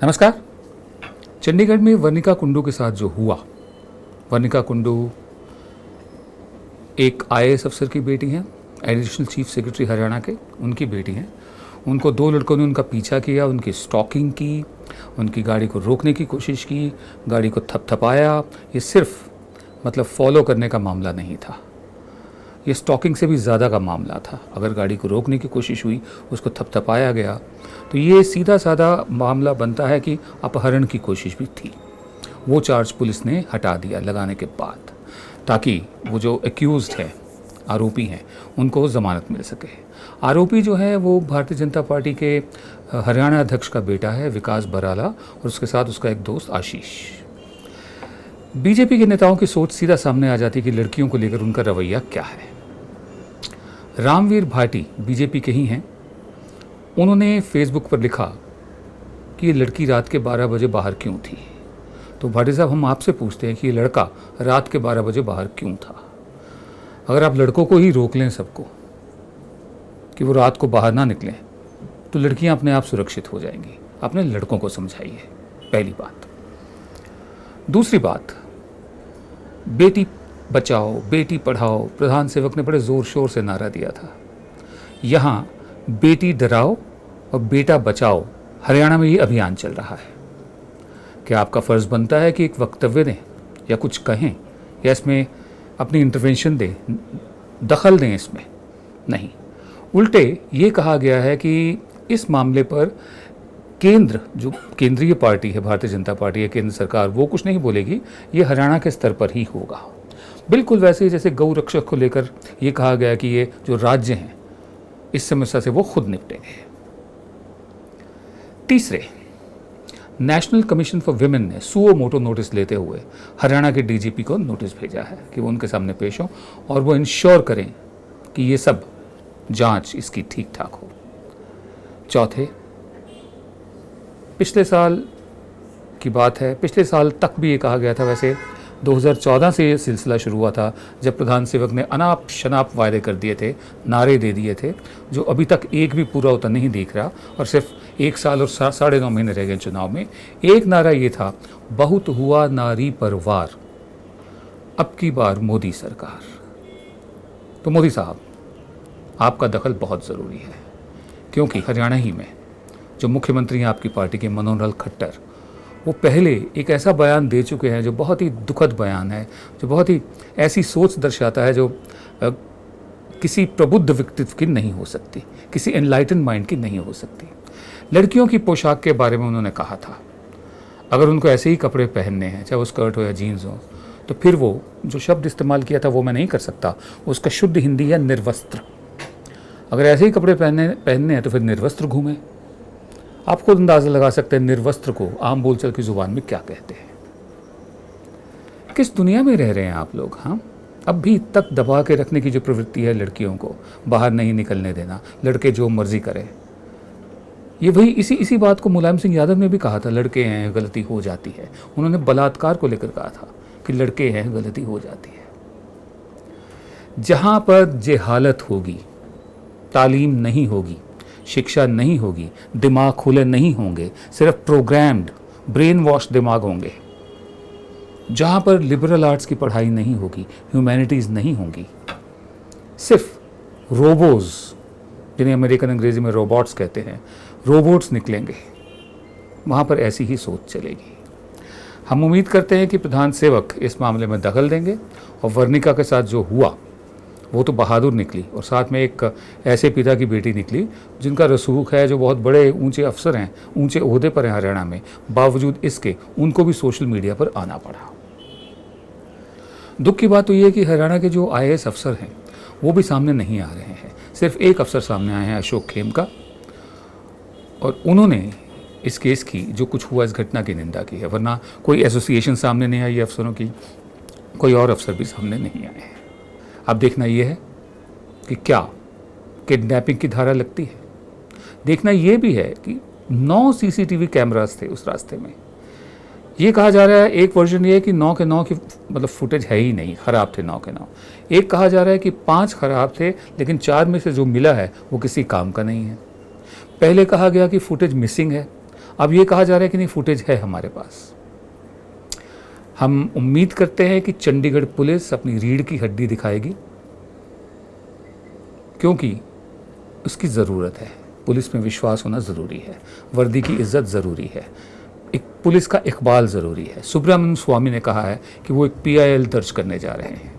नमस्कार। चंडीगढ़ में वर्णिका कुंडू के साथ जो हुआ, वर्णिका कुंडू एक आईएएस अफसर की बेटी हैं, एडिशनल चीफ सेक्रेटरी हरियाणा के, उनकी बेटी हैं। उनको दो लड़कों ने उनका पीछा किया, उनकी स्टॉकिंग की, उनकी गाड़ी को रोकने की कोशिश की, गाड़ी को थपथपाया। ये सिर्फ फॉलो करने का मामला नहीं था, ये स्टॉकिंग से भी ज़्यादा का मामला था। अगर गाड़ी को रोकने की कोशिश हुई, उसको थपथपाया गया, तो ये सीधा साधा मामला बनता है कि अपहरण की कोशिश भी थी। वो चार्ज पुलिस ने हटा दिया लगाने के बाद, ताकि वो जो एक्यूज्ड है, आरोपी हैं, उनको ज़मानत मिल सके। आरोपी जो है वो भारतीय जनता पार्टी के हरियाणा अध्यक्ष का बेटा है, विकास बराला, और उसके साथ उसका एक दोस्त आशीष। बीजेपी के नेताओं की सोच सीधा सामने आ जाती है कि लड़कियों को लेकर उनका रवैया क्या है। रामवीर भाटी बीजेपी के ही हैं। उन्होंने फेसबुक पर लिखा कि ये लड़की रात के 12 बजे बाहर क्यों थी। तो भाटी साहब, हम आपसे पूछते हैं कि ये लड़का रात के 12 बजे बाहर क्यों था। अगर आप लड़कों को ही रोक लें, सबको, कि वो रात को बाहर ना निकलें, तो लड़कियां अपने आप सुरक्षित हो जाएंगी। अपने लड़कों को समझाइए, पहली बात। दूसरी बात, बेटी बचाओ बेटी पढ़ाओ, प्रधान सेवक ने बड़े ज़ोर शोर से नारा दिया था। यहाँ बेटी डराओ और बेटा बचाओ, हरियाणा में ये अभियान चल रहा है। क्या आपका फ़र्ज़ बनता है कि एक वक्तव्य दें या कुछ कहें या इसमें अपनी इंटरवेंशन दें, दखल दें इसमें? नहीं, उल्टे ये कहा गया है कि इस मामले पर केंद्र, जो केंद्रीय पार्टी है, भारतीय जनता पार्टी है, केंद्र सरकार, वो कुछ नहीं बोलेगी, ये हरियाणा के स्तर पर ही होगा। बिल्कुल वैसे ही जैसे गौ रक्षक को लेकर ये कहा गया कि ये जो राज्य हैं, इस समस्या से वो खुद निपटेंगे। तीसरे, नेशनल कमीशन फॉर विमेन ने सुओ मोटो नोटिस लेते हुए हरियाणा के डीजीपी को नोटिस भेजा है कि वो उनके सामने पेश हों और वो इंश्योर करें कि ये सब जांच इसकी ठीक ठाक हो। चौथे, पिछले साल की बात है, पिछले साल तक भी ये कहा गया था, वैसे 2014 से ये सिलसिला शुरू हुआ था, जब प्रधान सेवक ने अनाप शनाप वायदे कर दिए थे, नारे दे दिए थे, जो अभी तक एक भी पूरा होता नहीं दिख रहा, और सिर्फ 1 साल और 9.5 महीने रह गए चुनाव में। एक नारा ये था, बहुत हुआ नारी पर वार, अब की बार मोदी सरकार। तो मोदी साहब, आपका दखल बहुत ज़रूरी है, क्योंकि हरियाणा ही में जो मुख्यमंत्री हैं आपकी पार्टी के, मनोहर लाल खट्टर, वो पहले एक ऐसा बयान दे चुके हैं जो बहुत ही दुखद बयान है, जो बहुत ही ऐसी सोच दर्शाता है जो किसी प्रबुद्ध व्यक्तित्व की नहीं हो सकती, किसी एनलाइटन माइंड की नहीं हो सकती। लड़कियों की पोशाक के बारे में उन्होंने कहा था, अगर उनको ऐसे ही कपड़े पहनने हैं, चाहे वो स्कर्ट हो या जीन्स हो, तो फिर वो जो शब्द इस्तेमाल किया था वो मैं नहीं कर सकता, उसका शुद्ध हिंदी है निर्वस्त्र। अगर ऐसे ही कपड़े पहनने हैं तो फिर निर्वस्त्र घूमें। आप खुद अंदाज़ा लगा सकते हैं निर्वस्त्र को आम बोलचाल की ज़ुबान में क्या कहते हैं। किस दुनिया में रह रहे हैं आप लोग? हाँ, अब भी तक दबा के रखने की जो प्रवृत्ति है, लड़कियों को बाहर नहीं निकलने देना, लड़के जो मर्जी करें। ये वही इसी बात को मुलायम सिंह यादव ने भी कहा था, लड़के हैं गलती हो जाती है। उन्होंने बलात्कार को लेकर कहा था कि लड़के हैं गलती हो जाती है। जहाँ पर जेहालत होगी, तालीम नहीं होगी, शिक्षा नहीं होगी, दिमाग खुले नहीं होंगे, सिर्फ प्रोग्राम्ड ब्रेन वॉश दिमाग होंगे, जहाँ पर लिबरल आर्ट्स की पढ़ाई नहीं होगी, ह्यूमैनिटीज़ नहीं होंगी, सिर्फ रोबोज, जिन्हें अमेरिकन अंग्रेजी में रोबोट्स कहते हैं, रोबोट्स निकलेंगे, वहाँ पर ऐसी ही सोच चलेगी। हम उम्मीद करते हैं कि प्रधान सेवक इस मामले में दखल देंगे, और वर्णिका के साथ जो हुआ वो तो बहादुर निकली, और साथ में एक ऐसे पिता की बेटी निकली जिनका रसूख है, जो बहुत बड़े ऊंचे अफसर हैं, ऊंचे ओहदे पर हैं हरियाणा में, बावजूद इसके उनको भी सोशल मीडिया पर आना पड़ा। दुख की बात तो ये है कि हरियाणा के जो आईएएस अफसर हैं वो भी सामने नहीं आ रहे हैं। सिर्फ एक अफसर सामने आए हैं, अशोक खेमका, और उन्होंने इस केस की, जो कुछ हुआ इस घटना की निंदा की है, वरना कोई एसोसिएशन सामने नहीं आई अफसरों की, कोई और अफसर भी सामने नहीं आए हैं। अब देखना ये है कि क्या किडनैपिंग की धारा लगती है। देखना ये भी है कि 9 सीसीटीवी कैमरास थे उस रास्ते में। ये कहा जा रहा है, एक वर्जन ये है कि 9 के 9 की फुटेज है ही नहीं, ख़राब थे 9 के 9। एक कहा जा रहा है कि 5 ख़राब थे, लेकिन 4 में से जो मिला है वो किसी काम का नहीं है। पहले कहा गया कि फुटेज मिसिंग है, अब ये कहा जा रहा है कि नहीं, फुटेज है हमारे पास। हम उम्मीद करते हैं कि चंडीगढ़ पुलिस अपनी रीढ़ की हड्डी दिखाएगी, क्योंकि उसकी ज़रूरत है। पुलिस में विश्वास होना ज़रूरी है, वर्दी की इज्जत ज़रूरी है, एक पुलिस का इकबाल ज़रूरी है। सुब्रमण्यम स्वामी ने कहा है कि वो एक PIL दर्ज करने जा रहे हैं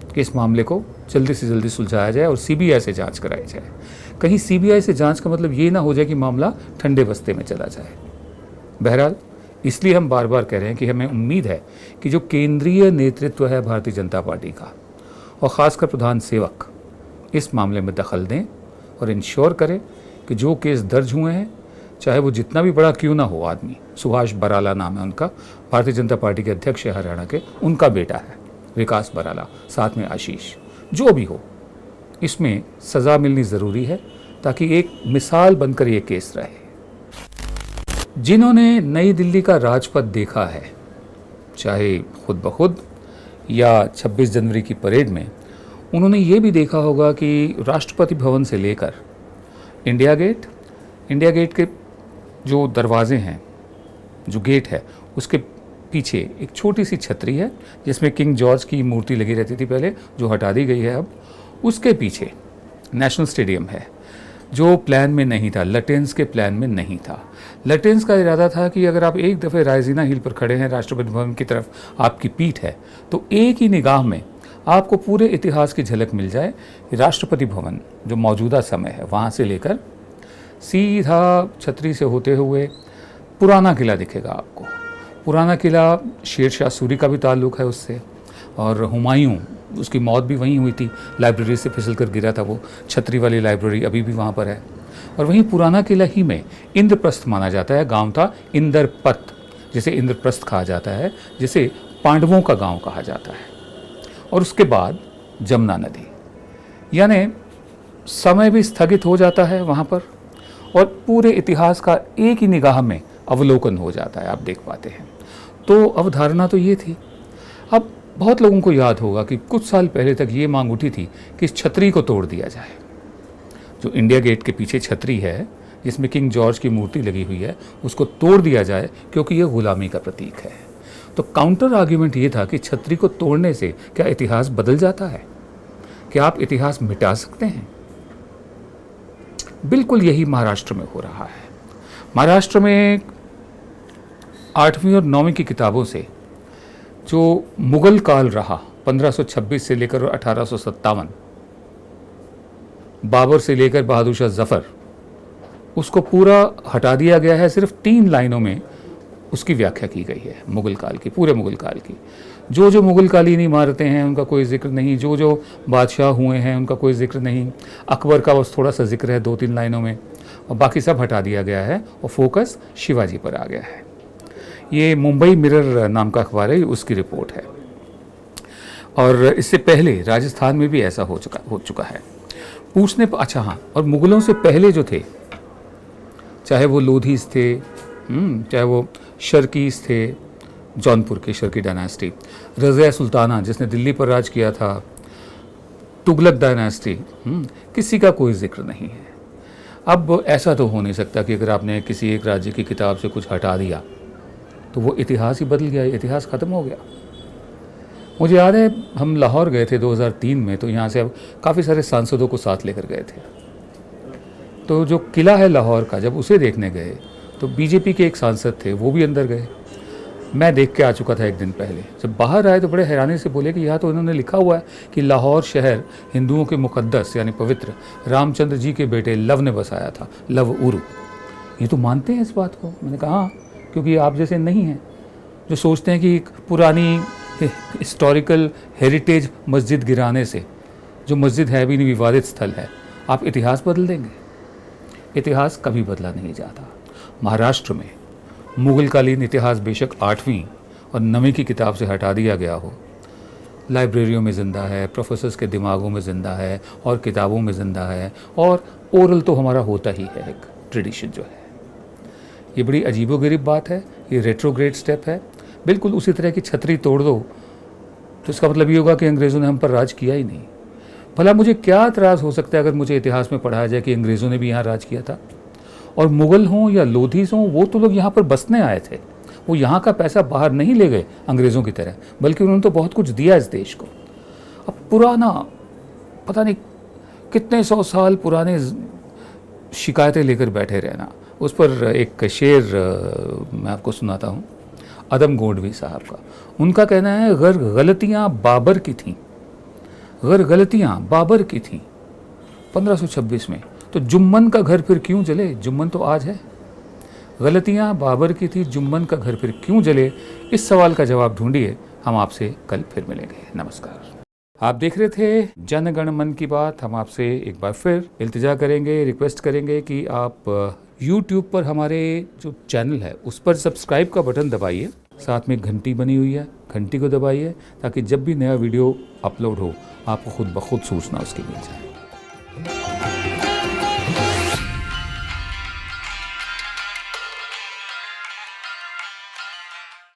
कि इस मामले को जल्दी से जल्दी सुलझाया जाए और CBI से जांच कराई जाए। कहीं CBI से जांच का मतलब ये ना हो जाए कि मामला ठंडे बस्ते में चला जाए। बहरहाल, इसलिए हम बार बार कह रहे हैं कि हमें उम्मीद है कि जो केंद्रीय नेतृत्व है भारतीय जनता पार्टी का, और ख़ासकर प्रधान सेवक, इस मामले में दखल दें और इंश्योर करें कि जो केस दर्ज हुए हैं, चाहे वो जितना भी बड़ा क्यों ना हो आदमी, सुभाष बराला नाम है उनका, भारतीय जनता पार्टी के अध्यक्ष है हरियाणा के, उनका बेटा है विकास बराला, साथ में आशीष, जो भी हो, इसमें सज़ा मिलनी ज़रूरी है ताकि एक मिसाल बनकर ये केस रहे। जिन्होंने नई दिल्ली का राजपथ देखा है, चाहे खुद ब खुद या 26 जनवरी की परेड में, उन्होंने ये भी देखा होगा कि राष्ट्रपति भवन से लेकर इंडिया गेट के जो दरवाजे हैं, जो गेट है, उसके पीछे एक छोटी सी छतरी है जिसमें किंग जॉर्ज की मूर्ति लगी रहती थी पहले, जो हटा दी गई है अब। उसके पीछे नेशनल स्टेडियम है, जो प्लान में नहीं था, लटेंस के प्लान में नहीं था। लटेंस का इरादा था कि अगर आप एक दफ़े रायजीना हिल पर खड़े हैं, राष्ट्रपति भवन की तरफ आपकी पीठ है, तो एक ही निगाह में आपको पूरे इतिहास की झलक मिल जाए। राष्ट्रपति भवन जो मौजूदा समय है, वहाँ से लेकर सीधा छतरी से होते हुए पुराना किला दिखेगा आपको। पुराना किला शेरशाह सूरी का भी ताल्लुक़ है उससे, और हुमायूं, उसकी मौत भी वहीं हुई थी, लाइब्रेरी से फिसल कर गिरा था वो, छतरी वाली लाइब्रेरी अभी भी वहाँ पर है। और वहीं पुराना किला ही में इंद्रप्रस्थ माना जाता है, गांव था इंद्रपत, जिसे इंद्रप्रस्थ कहा जाता है, जिसे पांडवों का गांव कहा जाता है। और उसके बाद जमुना नदी, यानी समय भी स्थगित हो जाता है वहाँ पर, और पूरे इतिहास का एक ही निगाह में अवलोकन हो जाता है, आप देख पाते हैं। तो अवधारणा तो ये थी। अब बहुत लोगों को याद होगा कि कुछ साल पहले तक ये मांग उठी थी कि इस छतरी को तोड़ दिया जाए। जो इंडिया गेट के पीछे छतरी है, जिसमें किंग जॉर्ज की मूर्ति लगी हुई है, उसको तोड़ दिया जाए, क्योंकि ये गुलामी का प्रतीक है। तो काउंटर आर्ग्यूमेंट ये था कि छतरी को तोड़ने से क्या इतिहास बदल जाता है? क्या आप इतिहास मिटा सकते हैं? बिल्कुल यही महाराष्ट्र में हो रहा है। महाराष्ट्र में 8वीं और 9वीं की किताबों से जो मुगल काल रहा, 1526 से लेकर 1857, बाबर से लेकर बहादुर शाह जफ़र, उसको पूरा हटा दिया गया है। सिर्फ 3 लाइनों में उसकी व्याख्या की गई है मुगल काल की, पूरे मुगल काल की। जो जो मुगल कालीन इमारतें हैं उनका कोई जिक्र नहीं, जो जो बादशाह हुए हैं उनका कोई जिक्र नहीं। अकबर का बस थोड़ा सा जिक्र है 2-3 लाइनों में, और बाकी सब हटा दिया गया है और फोकस शिवाजी पर आ गया है। ये मुंबई मिरर नाम का अखबार है, उसकी रिपोर्ट है। और इससे पहले राजस्थान में भी ऐसा हो चुका है। अच्छा हाँ, और मुगलों से पहले जो थे, चाहे वो लोधीस थे, चाहे वो शर्कीस थे, जौनपुर के शर्की डायनास्टी, रज़िया सुल्ताना जिसने दिल्ली पर राज किया था, तुगलक डायनास्टी, किसी का कोई जिक्र नहीं है। अब ऐसा तो हो नहीं सकता कि अगर आपने किसी एक राज्य की किताब से कुछ हटा दिया तो वो इतिहास ही बदल गया, इतिहास ख़त्म हो गया। मुझे याद है हम लाहौर गए थे 2003 में, तो यहाँ से अब काफ़ी सारे सांसदों को साथ लेकर गए थे। तो जो किला है लाहौर का, जब उसे देखने गए तो बीजेपी के एक सांसद थे, वो भी अंदर गए। मैं देख के आ चुका था एक दिन पहले। जब बाहर आए तो बड़े हैरानी से बोले कि यहाँ तो इन्होंने लिखा हुआ है कि लाहौर शहर हिंदुओं के मुकद्दस यानी पवित्र रामचंद्र जी के बेटे लव ने बसाया था, लव उरु। ये तो मानते हैं इस बात को? मैंने कहा हाँ, क्योंकि आप जैसे नहीं हैं जो सोचते हैं कि एक पुरानी हिस्टोरिकल हेरिटेज मस्जिद गिराने से, जो मस्जिद है भी नहीं, विवादित स्थल है, आप इतिहास बदल देंगे। इतिहास कभी बदला नहीं जाता। महाराष्ट्र में मुगलकालीन इतिहास बेशक 8वीं और 9वीं की किताब से हटा दिया गया हो, लाइब्रेरियों में ज़िंदा है, प्रोफेसर्स के दिमागों में ज़िंदा है और किताबों में ज़िंदा है, और ओरल तो हमारा होता ही है, एक ट्रेडिशन जो है। ये बड़ी अजीबोगरीब बात है, ये रेट्रोग्रेड स्टेप है। बिल्कुल उसी तरह की छतरी तोड़ दो तो इसका मतलब ये होगा कि अंग्रेज़ों ने हम पर राज किया ही नहीं। भला मुझे क्या एतराज़ हो सकता है अगर मुझे इतिहास में पढ़ाया जाए कि अंग्रेज़ों ने भी यहाँ राज किया था? और मुग़ल हों या लोधीस हों, वो तो लोग यहाँ पर बसने आए थे, वो यहाँ का पैसा बाहर नहीं ले गए अंग्रेज़ों की तरह, बल्कि उन्होंने तो बहुत कुछ दिया इस देश को। अब पुराना पता नहीं कितने 100 साल पुराने शिकायतें लेकर बैठे रहना, उस पर एक शेर मैं आपको सुनाता हूँ अदम गोंडवी साहब का। उनका कहना है, अगर गलतियाँ बाबर की थीं, अगर गलतियाँ बाबर की थीं 1526 में, तो जुम्मन का घर फिर क्यों जले? जुम्मन तो आज है। गलतियाँ बाबर की थी, जुम्मन का घर फिर क्यों जले? इस सवाल का जवाब ढूंढिए। हम आपसे कल फिर मिलेंगे। नमस्कार। आप देख रहे थे जन गण मन की बात। हम आपसे एक बार फिर इल्तिजा करेंगे, रिक्वेस्ट करेंगे कि आप YouTube पर हमारे जो चैनल है उस पर सब्सक्राइब का बटन दबाइए, साथ में घंटी बनी हुई है, घंटी को दबाइए, ताकि जब भी नया वीडियो अपलोड हो आपको खुद ब खुद सूचना उसकी मिल जाए।